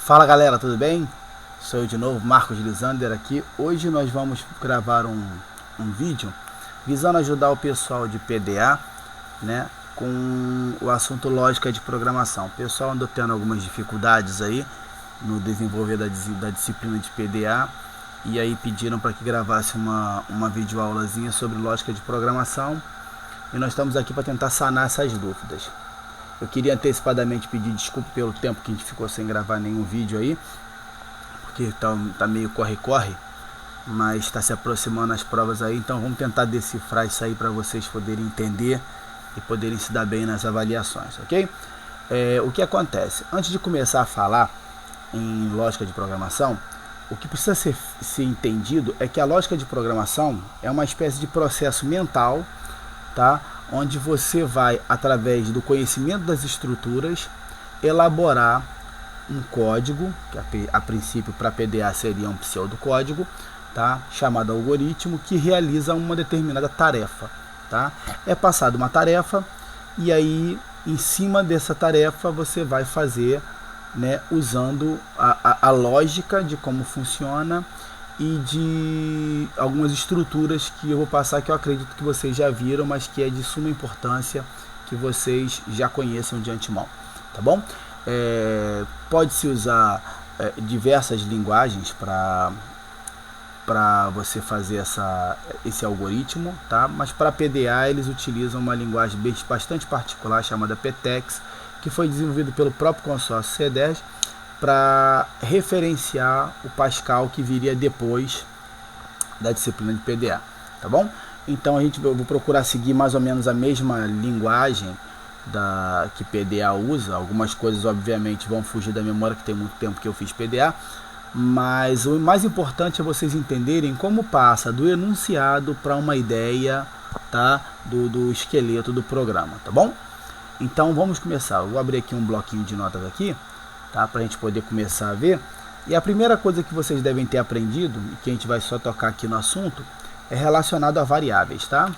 Fala galera, tudo bem? Sou eu de novo, Marcos Lisander aqui. Hoje nós vamos gravar um vídeo visando ajudar o pessoal de PDA, né, com o assunto lógica de programação. O pessoal andou tendo algumas dificuldades aí no desenvolver da disciplina de PDA e aí pediram para que gravasse uma videoaulazinha sobre lógica de programação e nós estamos aqui para tentar sanar essas dúvidas. Eu queria antecipadamente pedir desculpa pelo tempo que a gente ficou sem gravar nenhum vídeo aí, porque tá meio corre-corre, mas está se aproximando as provas aí, então vamos tentar decifrar isso aí para vocês poderem entender e poderem se dar bem nas avaliações, ok? O que acontece? Antes de começar a falar em lógica de programação, o que precisa ser entendido é que a lógica de programação é uma espécie de processo mental, tá? Onde você vai, através do conhecimento das estruturas, elaborar um código, que a princípio para PDA seria um pseudocódigo, tá? Chamado algoritmo, que realiza uma determinada tarefa. Tá? É passada uma tarefa e aí em cima dessa tarefa você vai fazer, né, usando a lógica de como funciona e de algumas estruturas que eu vou passar, que eu acredito que vocês já viram, mas que é de suma importância que vocês já conheçam de antemão, tá bom? Pode-se usar diversas linguagens para você fazer esse algoritmo, tá? Mas para PDA eles utilizam uma linguagem bastante particular chamada PTEX, que foi desenvolvido pelo próprio consórcio C10 para referenciar o Pascal, que viria depois da disciplina de PDA, tá bom? Então eu vou procurar seguir mais ou menos a mesma linguagem que PDA usa. Algumas coisas obviamente vão fugir da memória, que tem muito tempo que eu fiz PDA, mas o mais importante é vocês entenderem como passa do enunciado para uma ideia, tá? do esqueleto do programa, tá bom? Então vamos começar. Eu vou abrir aqui um bloquinho de notas aqui, tá? Para a gente poder começar a ver. E a primeira coisa que vocês devem ter aprendido, e que a gente vai só tocar aqui no assunto, é relacionado a variáveis, tá?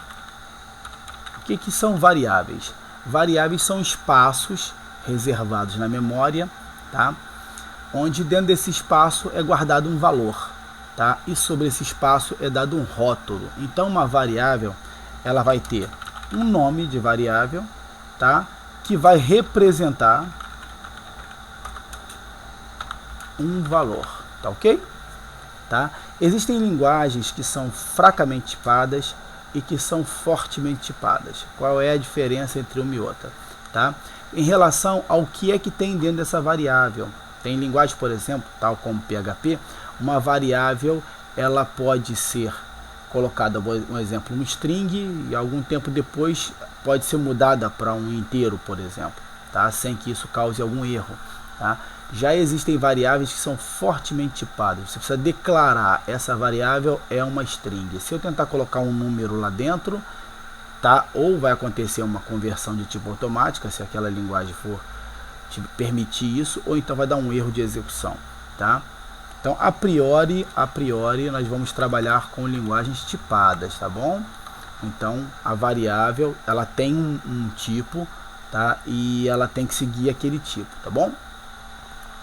O que são variáveis? Variáveis são espaços reservados na memória, tá? Onde dentro desse espaço é guardado um valor, tá? E sobre esse espaço é dado um rótulo. Então uma variável, ela vai ter um nome de variável, tá? Que vai representar um valor, tá ok? Tá? Existem linguagens que são fracamente tipadas e que são fortemente tipadas. Qual é a diferença entre uma e outra, tá? Em relação ao que é que tem dentro dessa variável. Tem linguagem, por exemplo, tal como PHP, uma variável ela pode ser colocada, um exemplo, um string, e algum tempo depois pode ser mudada para um inteiro, por exemplo, tá? Sem que isso cause algum erro, tá? Já existem variáveis que são fortemente tipadas. Você precisa declarar essa variável é uma string. Se eu tentar colocar um número lá dentro, tá? Ou vai acontecer uma conversão de tipo automática, se aquela linguagem for te permitir isso, ou então vai dar um erro de execução, tá? Então, a priori nós vamos trabalhar com linguagens tipadas, tá bom? Então, a variável, ela tem um tipo, tá? E ela tem que seguir aquele tipo, tá bom?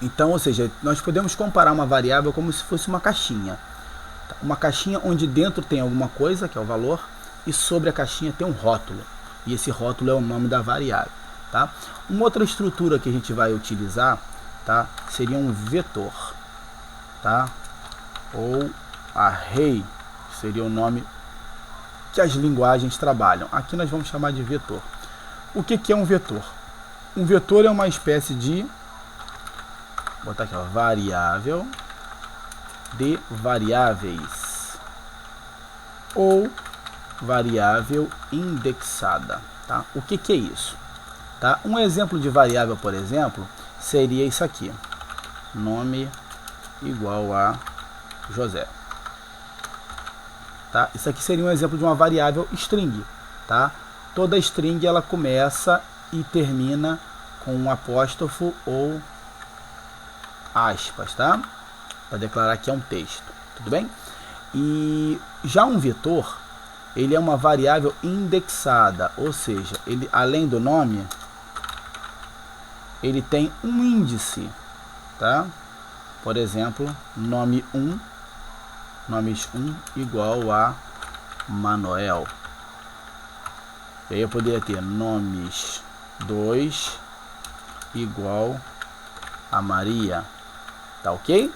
Então, ou seja, nós podemos comparar uma variável como se fosse uma caixinha. Tá? Uma caixinha onde dentro tem alguma coisa, que é o valor, e sobre a caixinha tem um rótulo. E esse rótulo é o nome da variável. Tá? Uma outra estrutura que a gente vai utilizar, tá? Seria um vetor, tá? Ou array, seria o nome que as linguagens trabalham. Aqui nós vamos chamar de vetor. O que é um vetor? Um vetor é uma espécie de, vou botar aqui, ó, variável de variáveis ou variável indexada, tá? O que é isso? Tá? Um exemplo de variável, por exemplo, seria isso aqui, nome igual a José, tá? Isso aqui seria um exemplo de uma variável string, tá? Toda string ela começa e termina com um apóstrofo ou aspas, tá? Para declarar que é um texto, tudo bem? E já um vetor, ele é uma variável indexada, ou seja, ele além do nome, ele tem um índice, tá? por exemplo, nome 1, nomes 1 igual a Manuel. E aí eu poderia ter nomes 2 igual a Maria, tá ok?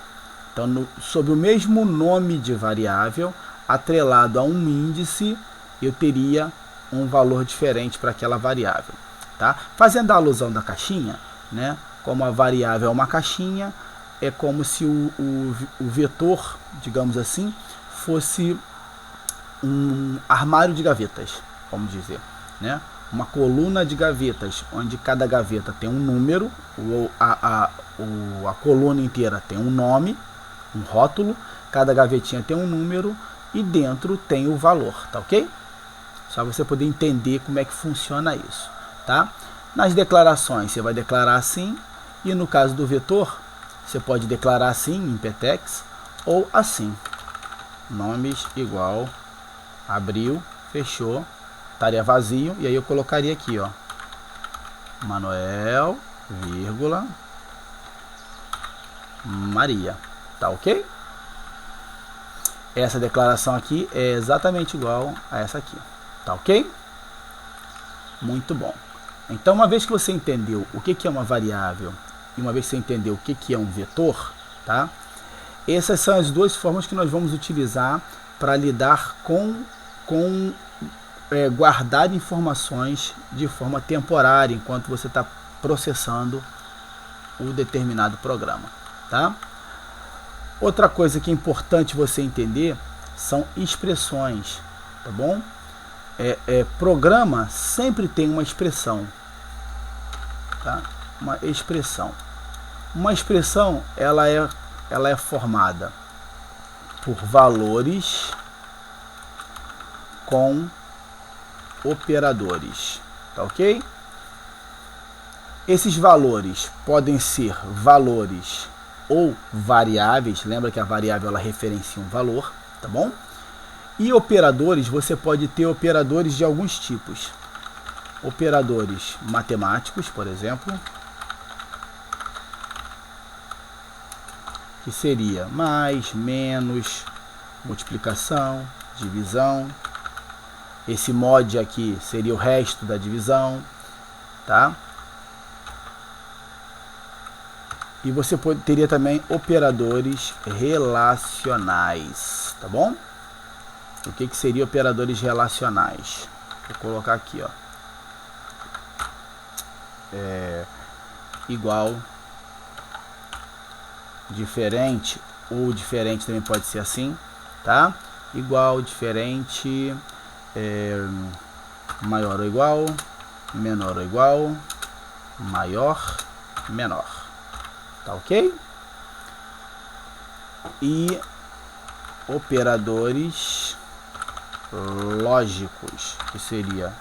Então, sob o mesmo nome de variável, atrelado a um índice, eu teria um valor diferente para aquela variável, tá? Fazendo a alusão da caixinha, né? Como a variável é uma caixinha, é como se o vetor, digamos assim, fosse um armário de gavetas, vamos dizer, né? Uma coluna de gavetas, onde cada gaveta tem um número, a coluna inteira tem um nome, um rótulo, cada gavetinha tem um número e dentro tem o valor, tá ok? Só você poder entender como é que funciona isso, tá? Nas declarações você vai declarar assim, e no caso do vetor, você pode declarar assim em PTEX ou assim, nomes igual, abriu, fechou, estaria vazio, e aí eu colocaria aqui, ó, Manuel, vírgula, Maria, tá ok? Essa declaração aqui é exatamente igual a essa aqui, tá ok? Muito bom. Então, uma vez que você entendeu o que é uma variável e uma vez que você entendeu o que é um vetor, tá? Essas são as duas formas que nós vamos utilizar para lidar com guardar informações de forma temporária enquanto você está processando o determinado programa, tá? Outra coisa que é importante você entender são expressões, tá bom? Programa sempre tem uma expressão, tá? Uma expressão. Uma expressão, ela é formada por valores com operadores, tá ok? Esses valores podem ser valores ou variáveis, lembra que a variável ela referencia um valor, tá bom? E operadores, você pode ter operadores de alguns tipos. Operadores matemáticos, por exemplo, que seria mais, menos, multiplicação, divisão. Esse mod aqui seria o resto da divisão, tá? E você teria também operadores relacionais, tá bom? O que seria operadores relacionais? Vou colocar aqui, ó. Igual, diferente, ou diferente também pode ser assim, tá? Igual, diferente, maior ou igual, menor ou igual, maior, menor, tá ok? E operadores lógicos, que seria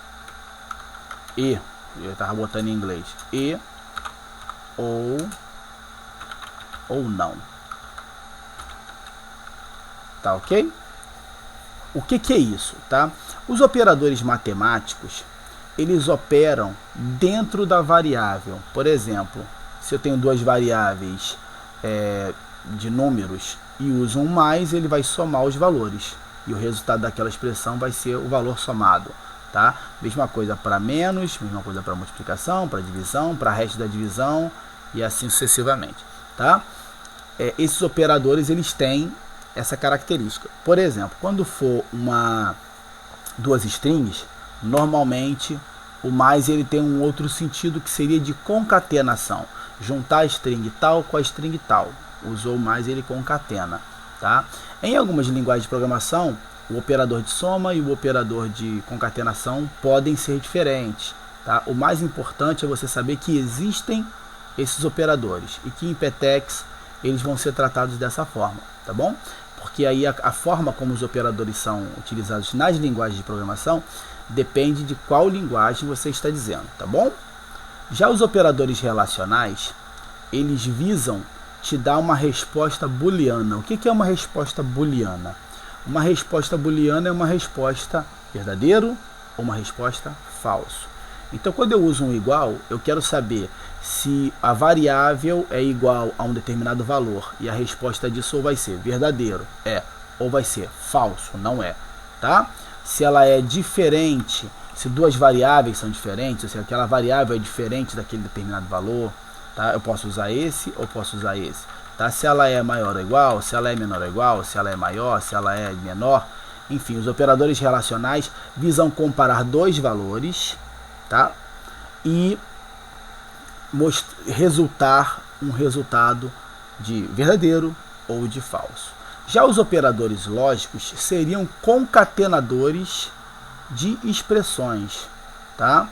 eu estava botando em inglês, ou não, tá ok? O que é isso, tá? Os operadores matemáticos, eles operam dentro da variável. Por exemplo, se eu tenho duas variáveis de números e uso um mais, ele vai somar os valores. E o resultado daquela expressão vai ser o valor somado, tá? Mesma coisa para menos, mesma coisa para multiplicação, para divisão, para resto da divisão e assim sucessivamente, tá? Esses operadores, eles têm essa característica. Por exemplo, quando for duas strings, normalmente o mais ele tem um outro sentido que seria de concatenação. Juntar a string tal com a string tal. Usou mais, ele concatena, tá? Em algumas linguagens de programação, o operador de soma e o operador de concatenação podem ser diferentes, tá? O mais importante é você saber que existem esses operadores e que em PTEX eles vão ser tratados dessa forma, tá bom? Porque aí a forma como os operadores são utilizados nas linguagens de programação depende de qual linguagem você está dizendo, tá bom? Já os operadores relacionais, eles visam te dar uma resposta booleana. O que é uma resposta booleana? Uma resposta booleana é uma resposta verdadeiro ou uma resposta falso. Então, quando eu uso um igual, eu quero saber se a variável é igual a um determinado valor, e a resposta disso ou vai ser verdadeiro, ou vai ser falso, não é, tá? Se ela é diferente, se duas variáveis são diferentes, ou se aquela variável é diferente daquele determinado valor, tá? Eu posso usar esse ou posso usar esse, tá? Se ela é maior ou igual, se ela é menor ou igual, se ela é maior, se ela é menor, enfim, os operadores relacionais visam comparar dois valores, tá? E resultar um resultado de verdadeiro ou de falso. Já os operadores lógicos seriam concatenadores de expressões, tá?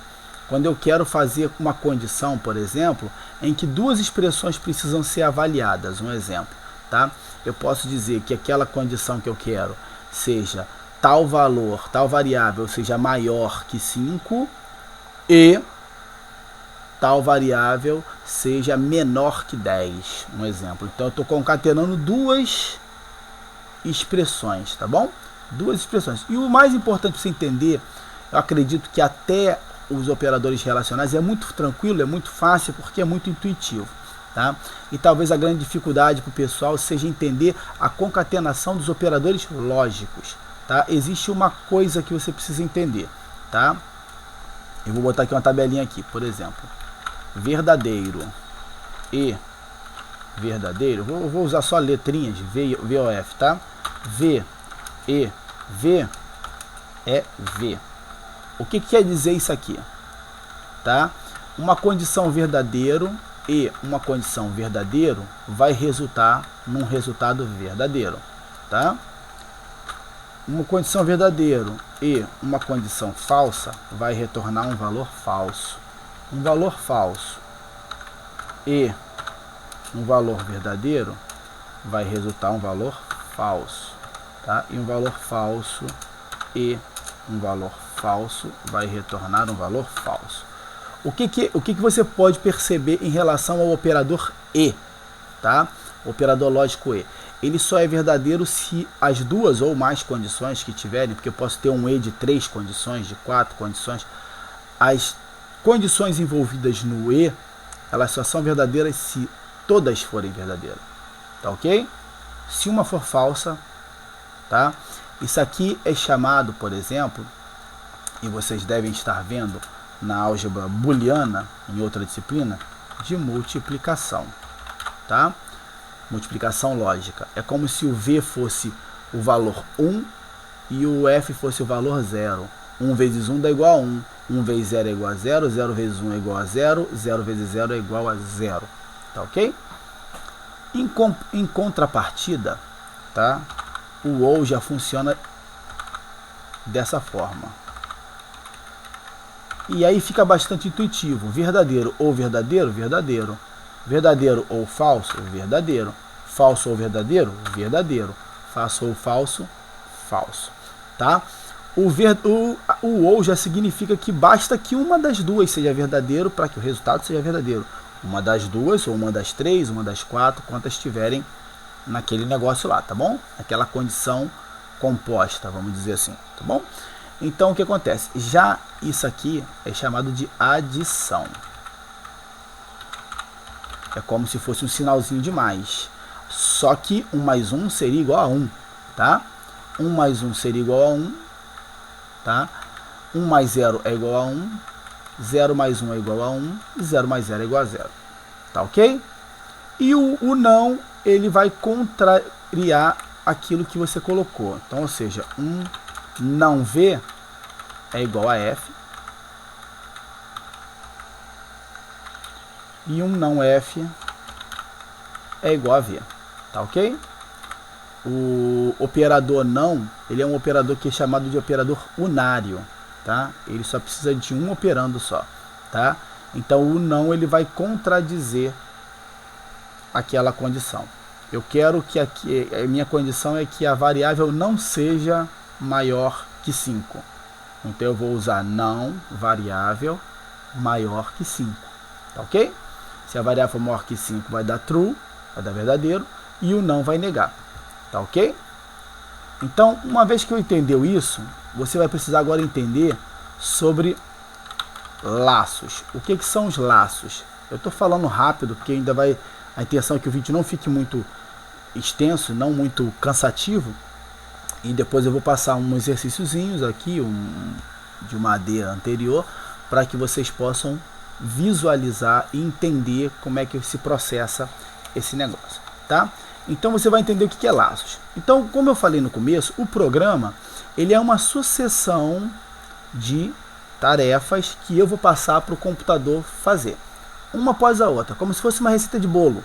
Quando eu quero fazer uma condição, por exemplo, em que duas expressões precisam ser avaliadas, um exemplo, tá? Eu posso dizer que aquela condição que eu quero seja tal valor, tal variável seja maior que 5 e tal variável seja menor que 10, um exemplo. Então eu estou concatenando duas expressões, tá bom? Duas expressões. E o mais importante para você entender, eu acredito que até os operadores relacionais é muito tranquilo, é muito fácil, porque é muito intuitivo, tá? E talvez a grande dificuldade para o pessoal seja entender a concatenação dos operadores lógicos, tá? Existe uma coisa que você precisa entender, tá? Eu vou botar aqui uma tabelinha aqui, por exemplo, verdadeiro e verdadeiro, vou usar só letrinhas, VOF, tá? V e V é V. O que quer dizer isso aqui? Tá? Uma condição verdadeiro e uma condição verdadeiro vai resultar num resultado verdadeiro, tá? Uma condição verdadeiro e uma condição falsa vai retornar um valor falso. Um valor falso e um valor verdadeiro vai resultar um valor falso, tá? E um valor falso e um valor falso vai retornar um valor falso. O que você pode perceber em relação ao operador E, tá? O operador lógico E. Ele só é verdadeiro se as duas ou mais condições que tiverem, porque eu posso ter um E de 3 condições, de 4 condições. As condições envolvidas no E, elas só são verdadeiras se todas forem verdadeiras, tá ok? Se uma for falsa, tá? Isso aqui é chamado, por exemplo, e vocês devem estar vendo na álgebra booleana, em outra disciplina, de multiplicação, tá? Multiplicação lógica. É como se o V fosse o valor 1 e o F fosse o valor 0. 1 vezes 1 dá igual a 1. 1 vezes 0 é igual a 0. 0 vezes 1 é igual a 0. 0 vezes 0 é igual a 0. Tá ok? Em contrapartida, tá? O OU já funciona dessa forma. E aí fica bastante intuitivo. Verdadeiro ou verdadeiro, verdadeiro. Verdadeiro ou falso, verdadeiro. Falso ou verdadeiro, verdadeiro. Falso ou falso, falso. Tá? O ou já significa que basta que uma das duas seja verdadeiro para que o resultado seja verdadeiro. Uma das duas, ou uma das três, uma das quatro, quantas tiverem naquele negócio lá, tá bom? Aquela condição composta, vamos dizer assim, tá bom? Então o que acontece? Já isso aqui é chamado de adição. É como se fosse um sinalzinho de mais. Só que 1 mais 1 seria igual a 1, tá? 1 mais 1 seria igual a 1, tá? 1 mais 0 é igual a 1, 0 mais 1 é igual a 1, e 0 mais 0 é igual a 0. Tá ok? E o não, ele vai contrariar aquilo que você colocou. Então, ou seja, um não V é igual a F. E um não F é igual a V. Tá ok? O operador não, ele é um operador que é chamado de operador unário, tá? Ele só precisa de um operando só, tá? Então o não, ele vai contradizer aquela condição. Eu quero que aqui, a minha condição é que a variável não seja maior que 5. Então eu vou usar não variável maior que 5, tá ok? Se a variável for maior que 5 vai dar true, vai dar verdadeiro, e o não vai negar, tá ok? Então, uma vez que eu entendeu isso, você vai precisar agora entender sobre laços. O que são os laços? Eu estou falando rápido, porque ainda vai... A intenção é que o vídeo não fique muito extenso, não muito cansativo. E depois eu vou passar um exercíciozinhos aqui, de uma AD anterior, para que vocês possam visualizar e entender como é que se processa esse negócio, tá? Então você vai entender o que é laços. Então, como eu falei no começo, o programa ele é uma sucessão de tarefas que eu vou passar para o computador fazer, uma após a outra, como se fosse uma receita de bolo.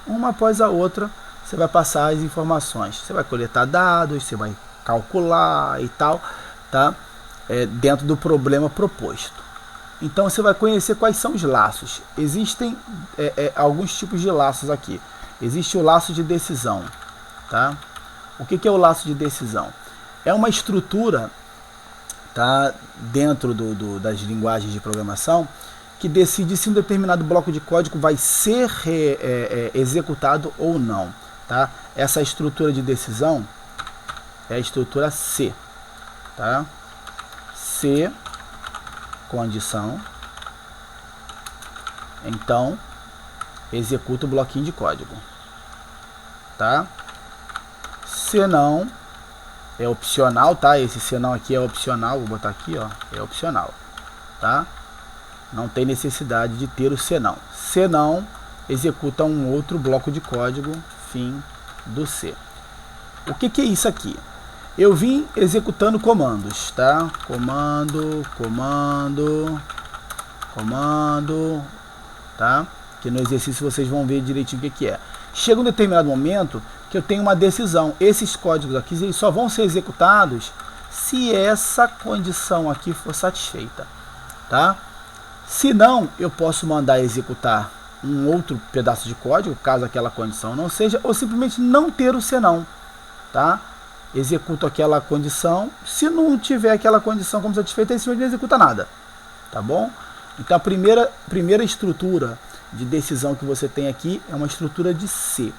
Uma após a outra, você vai passar as informações, você vai coletar dados, você vai calcular e tal, tá? Dentro do problema proposto. Então você vai conhecer quais são os laços. Existem alguns tipos de laços aqui. Existe o laço de decisão, tá? O que é o laço de decisão? É uma estrutura, tá, dentro das linguagens de programação que decide se um determinado bloco de código vai ser executado ou não, tá? Essa estrutura de decisão é a estrutura C, tá? C, condição, então executa o bloquinho de código, tá? Se não, é opcional, tá? Esse se não aqui é opcional, vou botar aqui, ó, é opcional, tá? Não tem necessidade de ter o se não. Se não, executa um outro bloco de código, fim do C. O que é isso aqui? Eu vim executando comandos, tá? Comando, tá? Que no exercício vocês vão ver direitinho o que é. Chega um determinado momento que eu tenho uma decisão. Esses códigos aqui eles só vão ser executados se essa condição aqui for satisfeita, tá? Se não, eu posso mandar executar um outro pedaço de código, caso aquela condição não seja, ou simplesmente não ter o senão, tá? Executo aquela condição, se não tiver aquela condição como satisfeita, aí simplesmente não executa nada, tá bom? Então a primeira estrutura de decisão que você tem aqui é uma estrutura de C.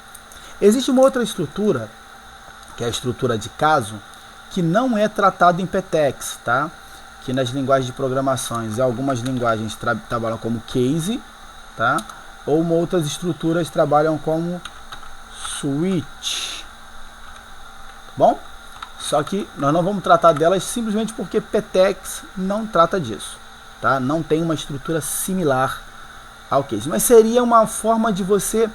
Existe uma outra estrutura, que é a estrutura de caso, que não é tratada em PTEX, tá? Que nas linguagens de programações, algumas linguagens trabalham como case, tá? Ou outras estruturas trabalham como switch, tá bom? Só que nós não vamos tratar delas simplesmente porque PTEX não trata disso, tá? Não tem uma estrutura similar ao case, mas seria uma forma de você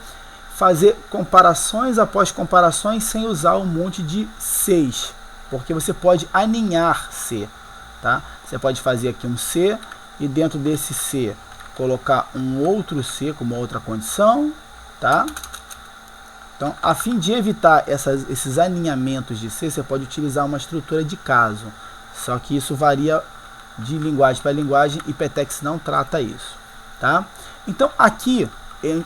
fazer comparações após comparações sem usar um monte de Cs, porque você pode aninhar C, tá? Você pode fazer aqui um C e dentro desse C colocar um outro C com uma outra condição, tá? Então, a fim de evitar esses aninhamentos de C, você pode utilizar uma estrutura de caso. Só que isso varia de linguagem para linguagem e PTEX não trata isso, tá? Então, aqui,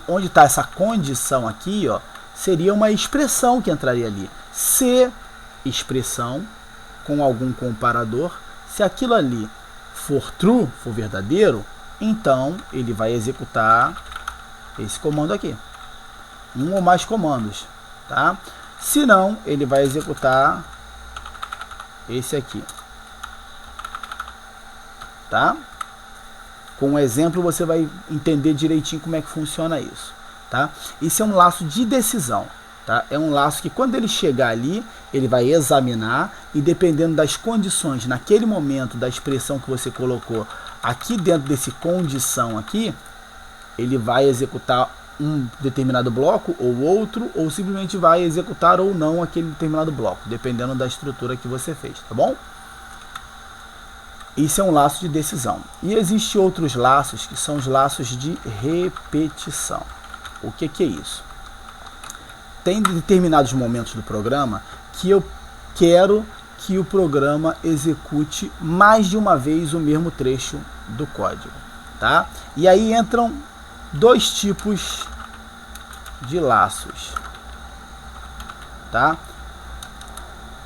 onde está essa condição aqui, ó, seria uma expressão que entraria ali. Se expressão com algum comparador, se aquilo ali for true, for verdadeiro, então ele vai executar esse comando aqui. Um ou mais comandos, tá? Se não, ele vai executar esse aqui, tá? Com um exemplo você vai entender direitinho como é que funciona isso, tá? Isso é um laço de decisão, tá? É um laço que quando ele chegar ali, ele vai examinar e dependendo das condições naquele momento da expressão que você colocou aqui dentro desse condição aqui, ele vai executar um determinado bloco ou outro, ou simplesmente vai executar ou não aquele determinado bloco, dependendo da estrutura que você fez, tá bom? Isso é um laço de decisão. E existem outros laços que são os laços de repetição. O que é isso? Tem determinados momentos do programa que eu quero que o programa execute mais de uma vez o mesmo trecho do código, tá? E aí entram dois tipos de laços, tá?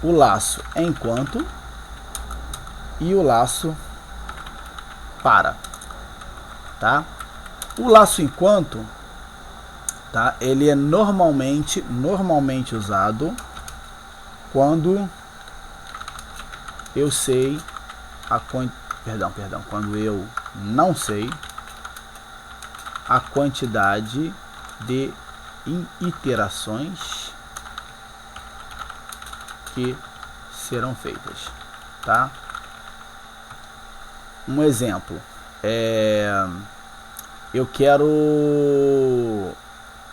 O laço enquanto e o laço para, tá? O laço enquanto, tá? Ele é normalmente usado quando eu sei quando eu não sei a quantidade de iterações que serão feitas, tá? Um exemplo, eu quero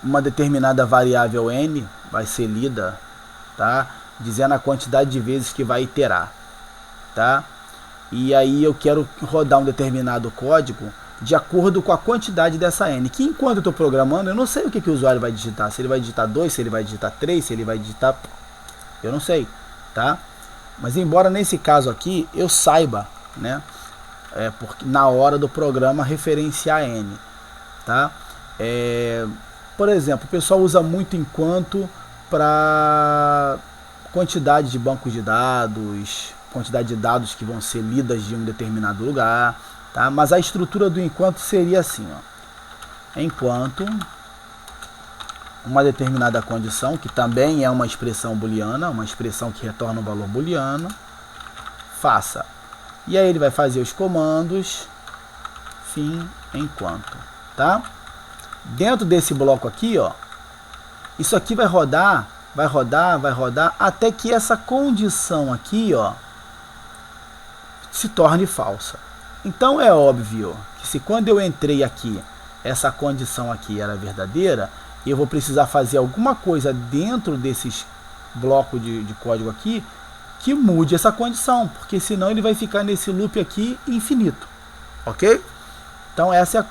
uma determinada variável n, vai ser lida, tá? Dizendo a quantidade de vezes que vai iterar, tá? E aí eu quero rodar um determinado código de acordo com a quantidade dessa n, que enquanto eu estou programando, eu não sei o que o usuário vai digitar, se ele vai digitar 2, se ele vai digitar 3, se ele vai digitar... eu não sei, tá? Mas embora nesse caso aqui eu saiba, né? Porque na hora do programa referenciar n, tá? Por exemplo, o pessoal usa muito enquanto para quantidade de bancos de dados, quantidade de dados que vão ser lidas de um determinado lugar, tá? Mas a estrutura do enquanto seria assim, ó. Enquanto uma determinada condição, que também é uma expressão booleana, uma expressão que retorna um valor booleano, faça. E aí ele vai fazer os comandos fim enquanto, tá? Dentro desse bloco aqui, ó, isso aqui vai rodar, até que essa condição aqui, ó, se torne falsa. Então é óbvio que se quando eu entrei aqui, essa condição aqui era verdadeira, eu vou precisar fazer alguma coisa dentro desses blocos de código aqui que mude essa condição, porque senão ele vai ficar nesse loop aqui infinito, ok? Então essa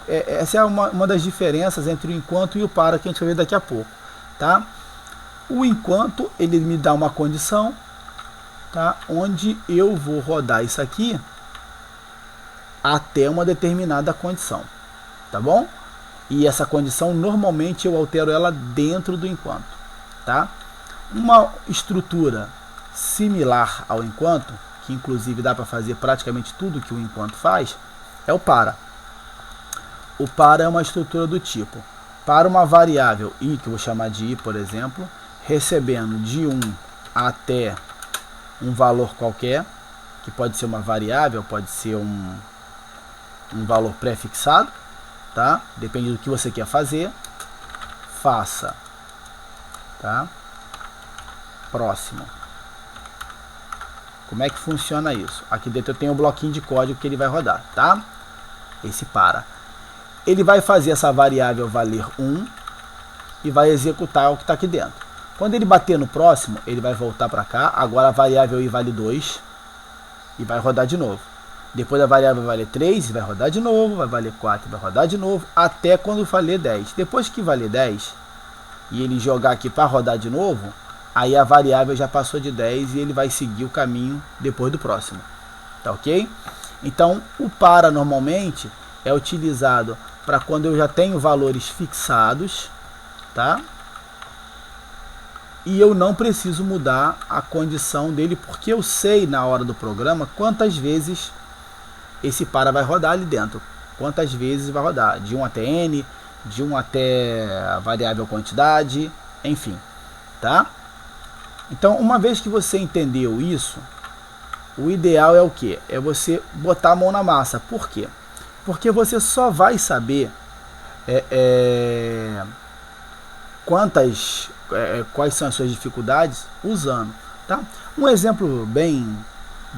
é uma das diferenças entre o enquanto e o para, que a gente vai ver daqui a pouco, tá? O enquanto, ele me dá uma condição, tá? Onde eu vou rodar isso aqui até uma determinada condição, tá bom? E essa condição, normalmente, eu altero ela dentro do enquanto, tá? Uma estrutura similar ao enquanto, que inclusive dá para fazer praticamente tudo que o enquanto faz, é o para. O para é uma estrutura do tipo, para uma variável i, que eu vou chamar de i, por exemplo, recebendo de 1 até um valor qualquer, que pode ser uma variável, pode ser um valor pré-fixado, tá? Depende do que você quer fazer, faça, tá? Próximo. Como é que funciona isso? Aqui dentro eu tenho um bloquinho de código que ele vai rodar, tá? Esse para. Ele vai fazer essa variável valer 1 e vai executar o que está aqui dentro. Quando ele bater no próximo, ele vai voltar para cá. Agora a variável i vale 2 e vai rodar de novo. Depois a variável vai valer 3 e vai rodar de novo, vai valer 4 e vai rodar de novo, até quando valer 10. Depois que valer 10 e ele jogar aqui para rodar de novo, aí a variável já passou de 10 e ele vai seguir o caminho depois do próximo. Tá ok? Então o para normalmente é utilizado para quando eu já tenho valores fixados, tá? E eu não preciso mudar a condição dele, porque eu sei na hora do programa quantas vezes esse para vai rodar ali dentro. Quantas vezes vai rodar, de 1 até n, de 1 até a variável quantidade, enfim, tá? Então, uma vez que você entendeu isso, o ideal é o que? É você botar a mão na massa. Por quê? Porque você só vai saber quais são as suas dificuldades usando, tá? Um exemplo bem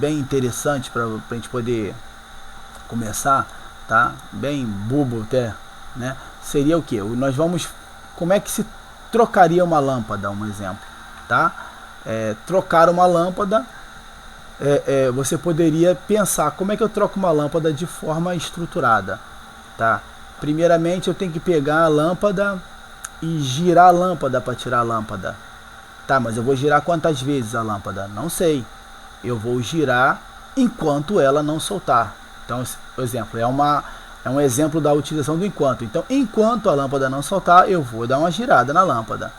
interessante para a gente poder começar, tá? Bem bobo até, né? Seria o que? Como é que se trocaria uma lâmpada, um exemplo, tá? Trocar uma lâmpada, você poderia pensar, como é que eu troco uma lâmpada de forma estruturada, tá? Primeiramente eu tenho que pegar a lâmpada e girar a lâmpada para tirar a lâmpada. Tá, mas eu vou girar quantas vezes a lâmpada? Não sei. Eu vou girar enquanto ela não soltar. Então, por exemplo, é um exemplo da utilização do enquanto. Então, enquanto a lâmpada não soltar, eu vou dar uma girada na lâmpada.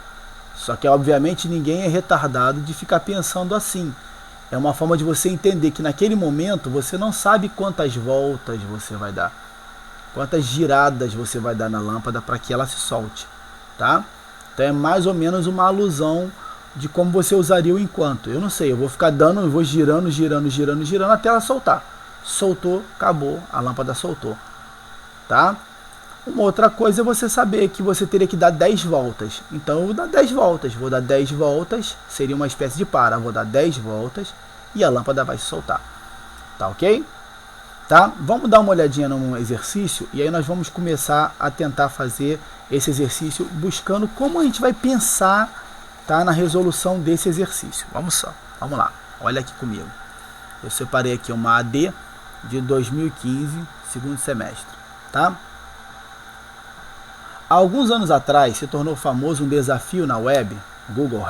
Só que, obviamente, ninguém é retardado de ficar pensando assim. É uma forma de você entender que naquele momento você não sabe quantas voltas você vai dar. Quantas giradas você vai dar na lâmpada para que ela se solte, tá? Então é mais ou menos uma alusão de como você usaria o enquanto. Eu não sei, eu vou ficar dando, eu vou girando até ela soltar. Soltou, acabou, a lâmpada soltou, tá? Uma outra coisa é você saber que você teria que dar 10 voltas. Então eu vou dar 10 voltas. Vou dar 10 voltas, seria uma espécie de para. Vou dar 10 voltas e a lâmpada vai se soltar. Tá ok? Tá? Vamos dar uma olhadinha no exercício e aí nós vamos começar a tentar fazer esse exercício buscando como a gente vai pensar, tá, na resolução desse exercício. Vamos lá. Olha aqui comigo. Eu separei aqui uma AD de 2015, segundo semestre. Tá? Há alguns anos atrás se tornou famoso um desafio na web, Google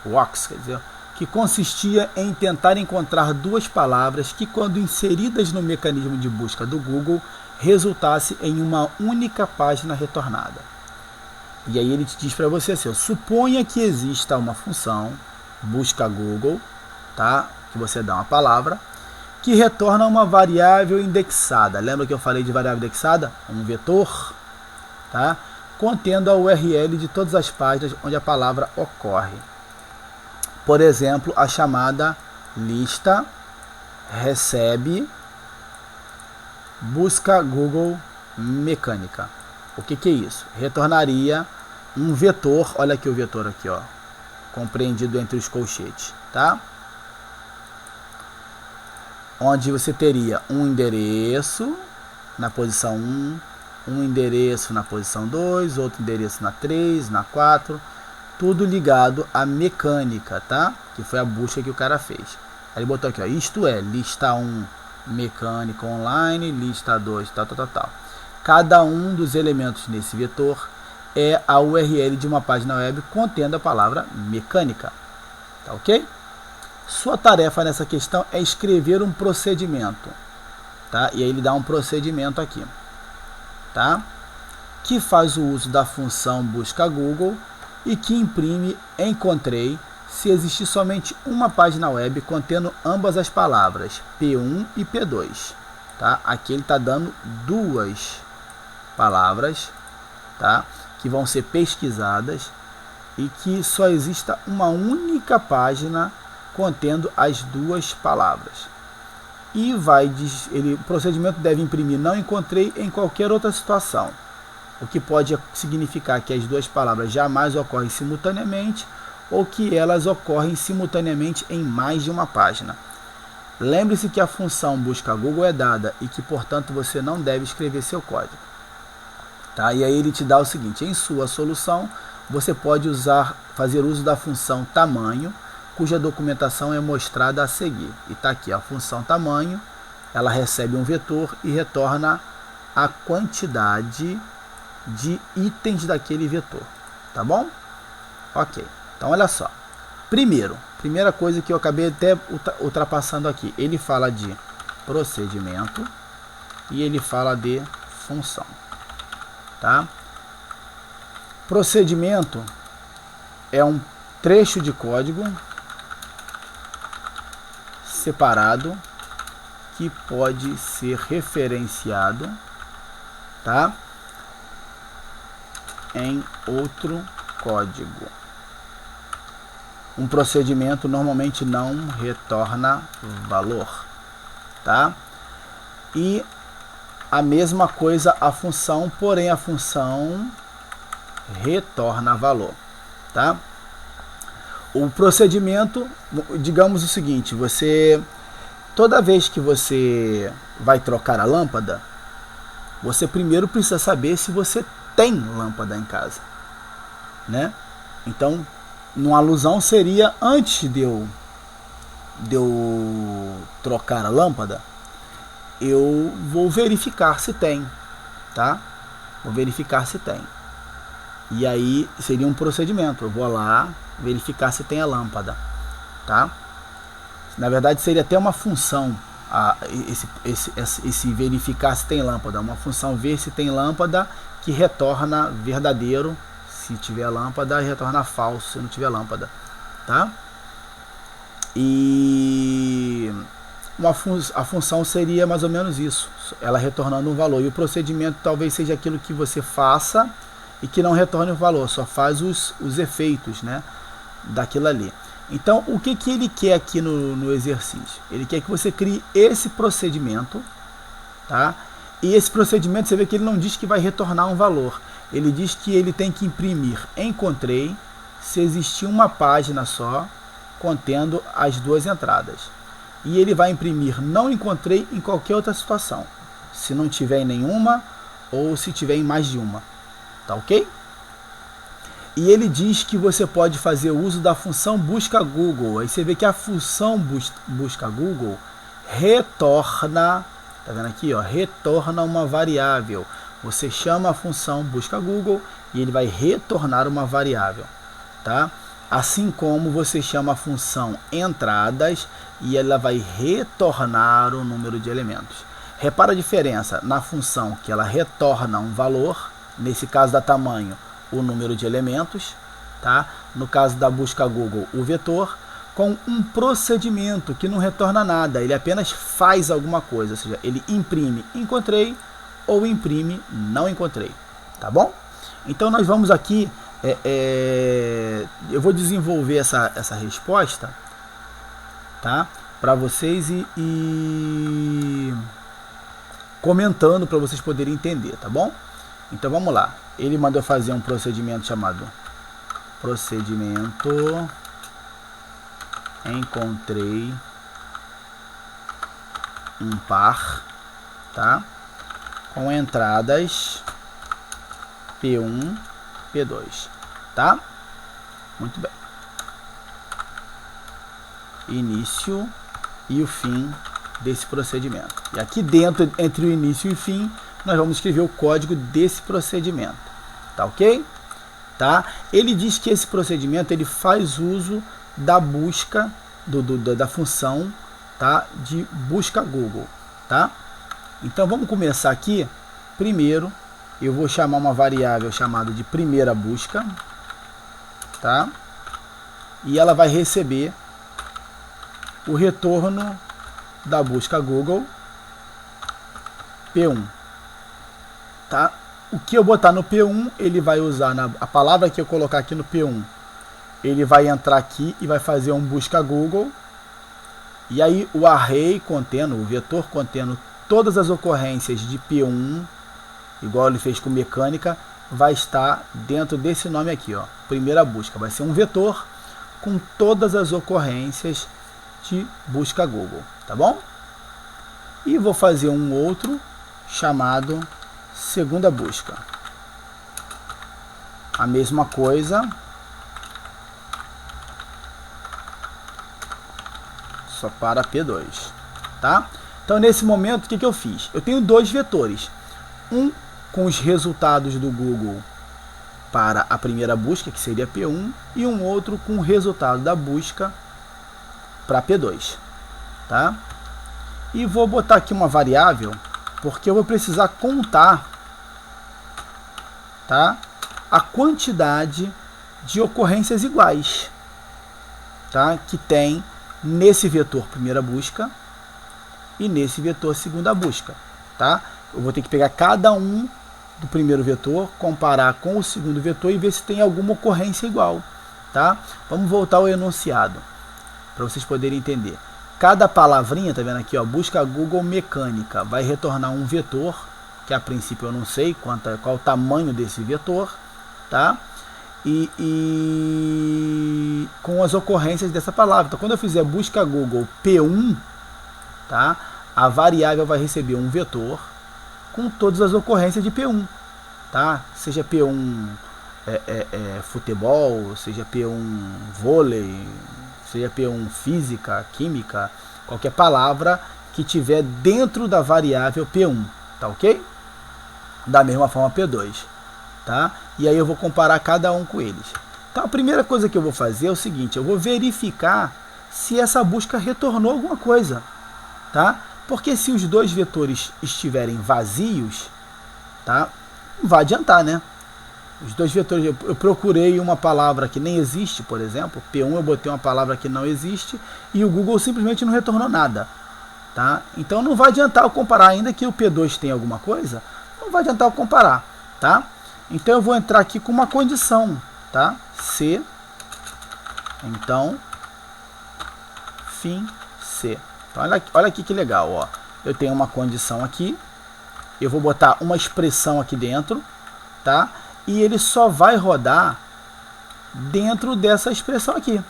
Walks, quer dizer, que consistia em tentar encontrar duas palavras que, quando inseridas no mecanismo de busca do Google, resultasse em uma única página retornada. E aí ele te diz para você assim, suponha que exista uma função, busca Google, tá? Que você dá uma palavra, que retorna uma variável indexada. Lembra que eu falei de variável indexada? Um vetor, tá? Contendo a URL de todas as páginas onde a palavra ocorre. Por exemplo, a chamada lista recebe busca Google mecânica. O que é isso? Retornaria um vetor, olha aqui o vetor aqui, ó, compreendido entre os colchetes, tá? Onde você teria um endereço na posição 1, um endereço na posição 2, outro endereço na 3, na 4, tudo ligado à mecânica, tá? Que foi a busca que o cara fez. Aí ele botou aqui, ó, isto é, lista 1, mecânica online, lista 2, tal. Cada um dos elementos nesse vetor é a URL de uma página web contendo a palavra mecânica, tá ok? Sua tarefa nessa questão é escrever um procedimento, tá? E aí ele dá um procedimento aqui, tá? Que faz o uso da função busca Google e que imprime encontrei se existir somente uma página web contendo ambas as palavras P1 e P2, tá? Aqui ele está dando duas palavras, tá? Que vão ser pesquisadas e que só exista uma única página contendo as duas palavras. E o procedimento deve imprimir não encontrei em qualquer outra situação, o que pode significar que as duas palavras jamais ocorrem simultaneamente ou que elas ocorrem simultaneamente em mais de uma página. Lembre-se que a função busca Google é dada e que, portanto, você não deve escrever seu código. Tá? E aí ele te dá o seguinte, em sua solução, você pode fazer uso da função tamanho, cuja documentação é mostrada a seguir. E está aqui a função tamanho, ela recebe um vetor e retorna a quantidade de itens daquele vetor, tá bom? Ok, então olha só. Primeira coisa que eu acabei até ultrapassando aqui, ele fala de procedimento e ele fala de função, tá? Procedimento é um trecho de código separado que pode ser referenciado, tá? Em outro código. Um procedimento normalmente não retorna valor, tá? E a mesma coisa a função, porém a função retorna valor, tá? O procedimento, digamos o seguinte, toda vez que você vai trocar a lâmpada, você primeiro precisa saber se você tem lâmpada em casa, né? Então, uma alusão seria, antes de eu trocar a lâmpada, eu vou verificar se tem, tá? Vou verificar se tem. E aí seria um procedimento, eu vou lá verificar se tem a lâmpada, tá? Na verdade seria até uma função, esse verificar se tem lâmpada, uma função ver se tem lâmpada que retorna verdadeiro se tiver lâmpada e retorna falso se não tiver lâmpada, tá? E a função seria mais ou menos isso, ela retornando um valor, e o procedimento talvez seja aquilo que você faça e que não retorne o valor, só faz os efeitos, né, daquilo ali. Então, o que ele quer aqui no exercício? Ele quer que você crie esse procedimento, tá? E esse procedimento, você vê que ele não diz que vai retornar um valor. Ele diz que ele tem que imprimir encontrei se existir uma página só contendo as duas entradas. E ele vai imprimir não encontrei em qualquer outra situação. Se não tiver em nenhuma ou se tiver em mais de uma. Tá ok? E ele diz que você pode fazer uso da função busca Google. Aí você vê que a função busca Google retorna, tá vendo aqui, ó, retorna uma variável. Você chama a função busca Google e ele vai retornar uma variável, tá? Assim como você chama a função entradas e ela vai retornar o número de elementos. Repara a diferença na função que ela retorna um valor, nesse caso dá tamanho, o número de elementos, tá? No caso da busca Google, o vetor, com um procedimento que não retorna nada, ele apenas faz alguma coisa, ou seja, ele imprime encontrei ou imprime não encontrei, tá bom? Então nós vamos aqui, eu vou desenvolver essa resposta, tá? Para vocês e comentando para vocês poderem entender, tá bom? Então vamos lá. Ele mandou fazer um procedimento chamado procedimento encontrei um par, tá? Com entradas P1, P2, tá? Muito bem. Início e o fim desse procedimento. E aqui dentro, entre o início e o fim, nós vamos escrever o código desse procedimento, tá ok? Tá? Ele diz que esse procedimento ele faz uso da busca, da função, tá? De busca Google, tá? Então vamos começar aqui. Primeiro eu vou chamar uma variável chamada de primeira busca, tá? E ela vai receber o retorno da busca Google P1. Tá? O que eu botar no P1, ele vai usar a palavra que eu colocar aqui no P1. Ele vai entrar aqui e vai fazer um busca Google. E aí o array contendo, o vetor contendo todas as ocorrências de P1, igual ele fez com mecânica, vai estar dentro desse nome aqui, ó. Primeira busca. Vai ser um vetor com todas as ocorrências de busca Google, tá bom? E vou fazer um outro chamado segunda busca. A mesma coisa, só para P2, tá? Então nesse momento o que eu fiz? Eu tenho dois vetores, um com os resultados do Google para a primeira busca, que seria P1, e um outro com o resultado da busca para P2, tá? E vou botar aqui uma variável, porque eu vou precisar contar, tá? A quantidade de ocorrências iguais, tá? Que tem nesse vetor primeira busca e nesse vetor segunda busca, tá? Eu vou ter que pegar cada um do primeiro vetor, comparar com o segundo vetor e ver se tem alguma ocorrência igual, tá? Vamos voltar ao enunciado para vocês poderem entender. Cada palavrinha, tá vendo aqui, ó, busca Google mecânica, vai retornar um vetor, que a princípio eu não sei qual o tamanho desse vetor, tá? E com as ocorrências dessa palavra. Então, quando eu fizer busca Google P1, tá? A variável vai receber um vetor com todas as ocorrências de P1, tá? Seja P1 futebol, seja P1 vôlei, seja P1 física, química, qualquer palavra que tiver dentro da variável P1, tá ok? Da mesma forma P2, tá? E aí eu vou comparar cada um com eles. Então a primeira coisa que eu vou fazer é o seguinte, eu vou verificar se essa busca retornou alguma coisa, tá? Porque se os dois vetores estiverem vazios, tá? Não vai adiantar, né? Os dois vetores, eu procurei uma palavra que nem existe, por exemplo, P1 eu botei uma palavra que não existe e o Google simplesmente não retornou nada, tá? Então não vai adiantar eu comparar, ainda que o P2 tenha alguma coisa, não vai adiantar eu comparar, tá? Então eu vou entrar aqui com uma condição, tá? Se, então, fim, se. Então olha aqui que legal, ó. Eu tenho uma condição aqui, eu vou botar uma expressão aqui dentro, tá? E ele só vai rodar dentro dessa expressão aqui,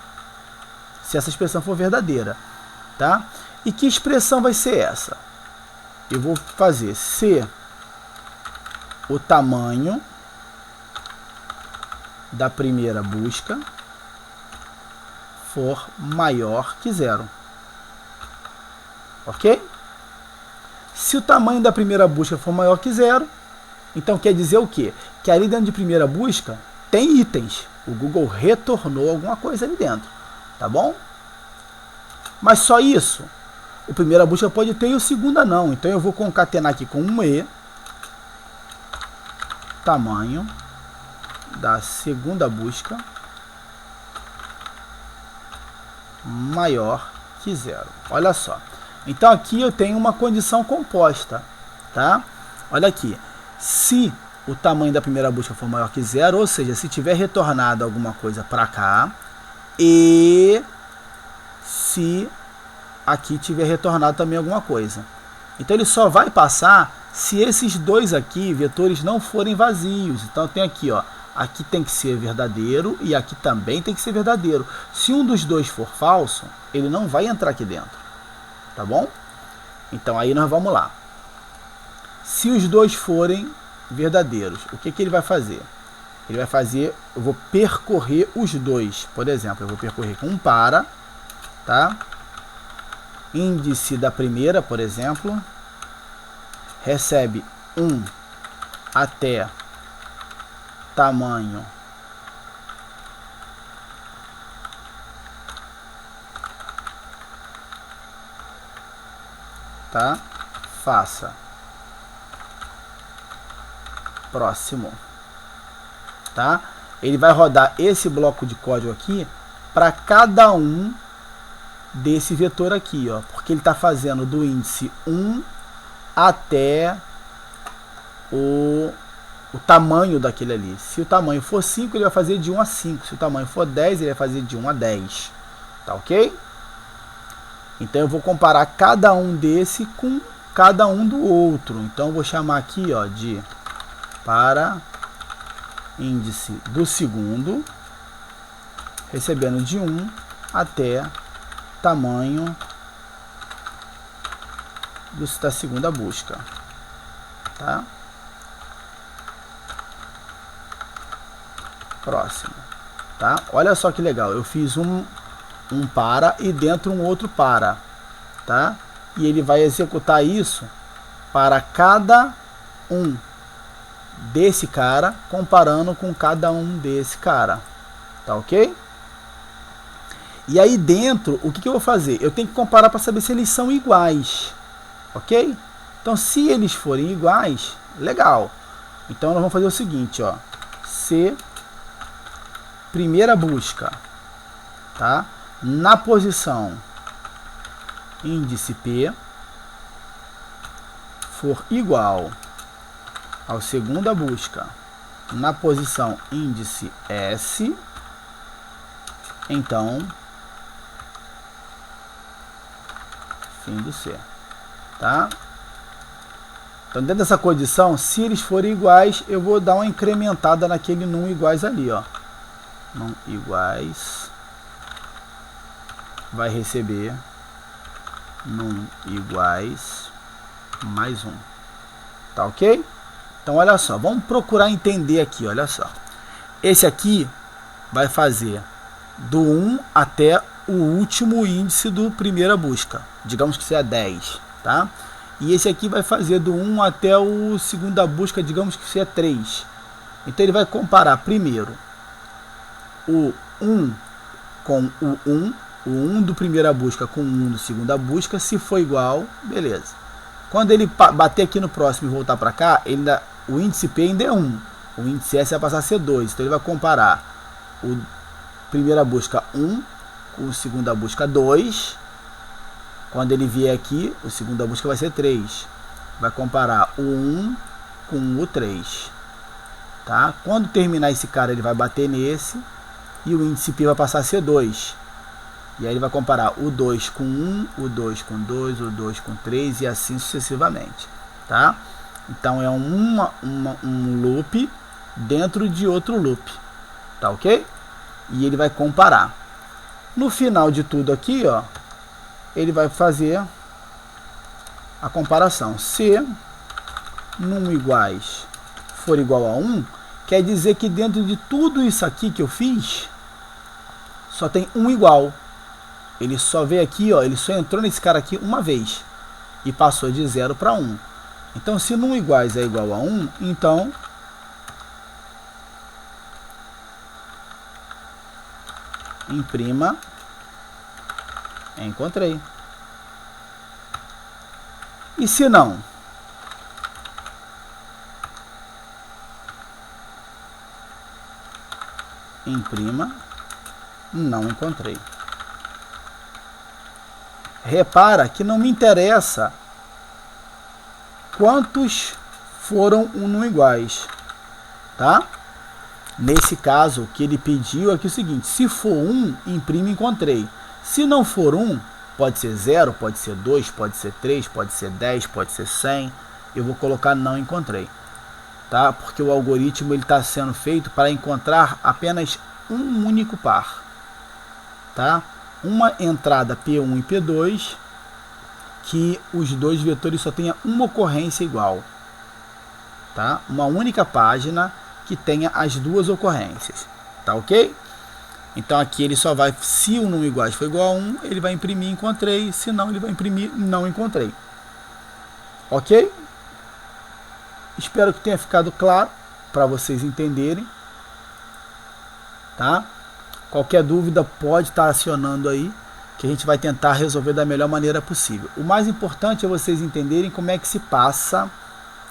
se essa expressão for verdadeira, tá? E que expressão vai ser essa? Eu vou fazer se o tamanho da primeira busca for maior que 0. Ok? Se o tamanho da primeira busca for maior que 0, então quer dizer o quê? Que ali dentro de primeira busca tem itens. O Google retornou alguma coisa ali dentro. Tá bom? Mas só isso? O primeira busca pode ter e o segunda não. Então eu vou concatenar aqui com um E. Tamanho da segunda busca maior que 0. Olha só. Então aqui eu tenho uma condição composta, tá? Olha aqui. Se o tamanho da primeira busca for maior que 0, ou seja, se tiver retornado alguma coisa para cá, e se aqui tiver retornado também alguma coisa. Então ele só vai passar se esses dois aqui, vetores, não forem vazios. Então tem aqui, ó, aqui tem que ser verdadeiro e aqui também tem que ser verdadeiro. Se um dos dois for falso, ele não vai entrar aqui dentro. Tá bom? Então aí nós vamos lá. Se os dois forem verdadeiros, o que ele vai fazer? Ele vai fazer, eu vou percorrer os dois. Por exemplo, eu vou percorrer com um para, tá? Índice da primeira, por exemplo, recebe 1 até tamanho tá? Faça próximo, tá? Ele vai rodar esse bloco de código aqui para cada um desse vetor aqui, ó, porque ele está fazendo do índice 1 até o tamanho daquele ali. Se o tamanho for 5, ele vai fazer de 1 a 5. Se o tamanho for 10, ele vai fazer de 1 a 10. Tá ok? Então eu vou comparar cada um desse com cada um do outro. Então eu vou chamar aqui, ó, de para índice do segundo, recebendo de 1 até tamanho da segunda busca, tá? Próximo, tá? Olha só que legal, eu fiz um para e dentro um outro para, tá? E ele vai executar isso para cada um desse cara, comparando com cada um desse cara, tá ok? E aí dentro, o que eu vou fazer? Eu tenho que comparar para saber se eles são iguais, ok? Então se eles forem iguais, legal. Então nós vamos fazer o seguinte, ó, se primeira busca, tá? Na posição índice P for igual ao segunda busca na posição índice S, então fim do C, tá? Então dentro dessa condição, se eles forem iguais, eu vou dar uma incrementada naquele num iguais ali, ó. Num iguais vai receber num iguais mais 1. Tá ok? Então olha só, vamos procurar entender aqui, olha só. Esse aqui vai fazer do 1 até o último índice do primeira busca. Digamos que seja 10, tá? E esse aqui vai fazer do 1 até o segunda busca, digamos que seja 3. Então ele vai comparar primeiro o 1 com o 1 do primeira busca com o 1 do segunda busca. Se for igual, beleza. Quando ele bater aqui no próximo e voltar para cá, o índice P ainda é 1. O índice S vai passar a ser 2. Então ele vai comparar o primeira busca 1 com o segunda busca 2. Quando ele vier aqui, o segunda busca vai ser 3. Vai comparar o 1 com o 3. Tá? Quando terminar esse cara, ele vai bater nesse. E o índice P vai passar a ser 2. E aí ele vai comparar o 2 com 1, o 2 com 2, o 2 com 3 e assim sucessivamente. Tá? Então é um loop dentro de outro loop, tá ok? E ele vai comparar. No final de tudo aqui, ó, ele vai fazer a comparação. Se num iguais for igual a 1, quer dizer que dentro de tudo isso aqui que eu fiz, só tem um igual. Ele só veio aqui, ó, ele só entrou nesse cara aqui uma vez e passou de 0 para 1. Então, se num iguais é igual a 1, então imprima encontrei. E se não? Imprima não encontrei. Repara que não me interessa quantos foram não iguais, tá? Nesse caso, o que ele pediu aqui é o seguinte: se for 1, imprime encontrei. Se não for 1, pode ser 0, pode ser 2, pode ser 3, pode ser 10, pode ser 100. Eu vou colocar não encontrei, tá? Porque o algoritmo ele está sendo feito para encontrar apenas um único par, tá? Uma entrada P1 e P2, que os dois vetores só tenha uma ocorrência igual, tá? Uma única página que tenha as duas ocorrências, tá ok? Então aqui ele só vai, se o não iguais for igual a 1, ele vai imprimir encontrei, se não ele vai imprimir não encontrei, ok? Espero que tenha ficado claro para vocês entenderem, tá? Qualquer dúvida pode estar acionando aí, que a gente vai tentar resolver da melhor maneira possível. O mais importante é vocês entenderem como é que se passa,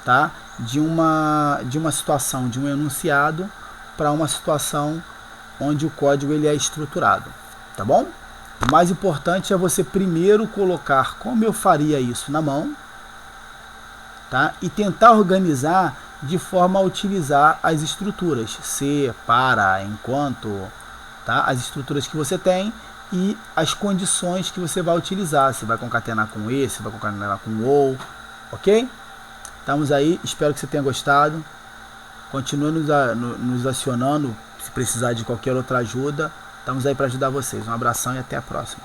tá? De uma situação, de um enunciado, para uma situação onde o código ele é estruturado, tá bom? O mais importante é você primeiro colocar como eu faria isso na mão, tá? E tentar organizar de forma a utilizar as estruturas, se, para, enquanto, tá? As estruturas que você tem e as condições que você vai utilizar, se vai concatenar com e, se vai concatenar com ou, ok? Estamos aí, espero que você tenha gostado. Continue nos acionando, se precisar de qualquer outra ajuda, estamos aí para ajudar vocês. Um abração e até a próxima.